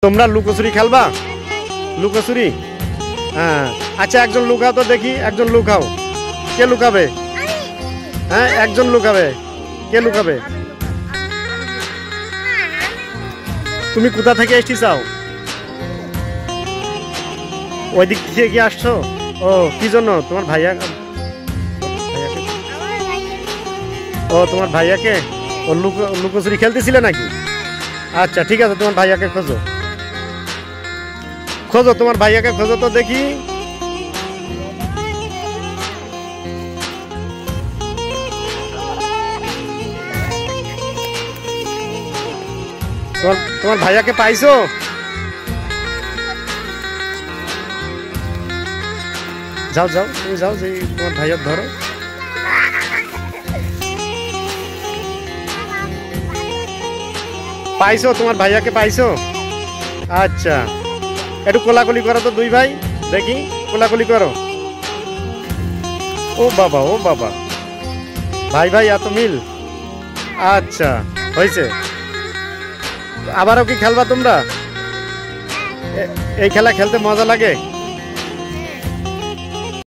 তোমরা লুকোচুরি খেলবা? লুকোচুরি? হ্যাঁ আচ্ছা, একজন লুকাও তো দেখি, একজন লুকাও। কে লুকাবে? হ্যাঁ একজন লুকাবে। কে লুকাবে? তুমি কোথা থেকে এসেছি চাও? ওই দিক থেকে কি আসছো? ও কি জন্য? তোমার ভাইয়া? ও তোমার ভাইয়াকে ও লুকোচুরি খেলতেছিলে নাকি? আচ্ছা ঠিক আছে, তোমার ভাইয়াকে খোঁজো, খোঁজো তোমার ভাইয়াকে খোঁজো তো দেখি। তোমার ভাইয়াকে পাইছো? যাও যাও, তুমি যাও, যে তোমার ভাইয়ার ধরো। পাইছো? তোমার ভাইয়াকে পাইছো? আচ্ছা একটু কোলাকুলি করো তো দুই ভাই, দেখি কোলাকুলি করো। ও বাবা, ও বাবা, ভাই ভাই এত মিল। আচ্ছা হয়েছে। আবারও কি খেলবা তোমরা? এই খেলা খেলতে মজা লাগে।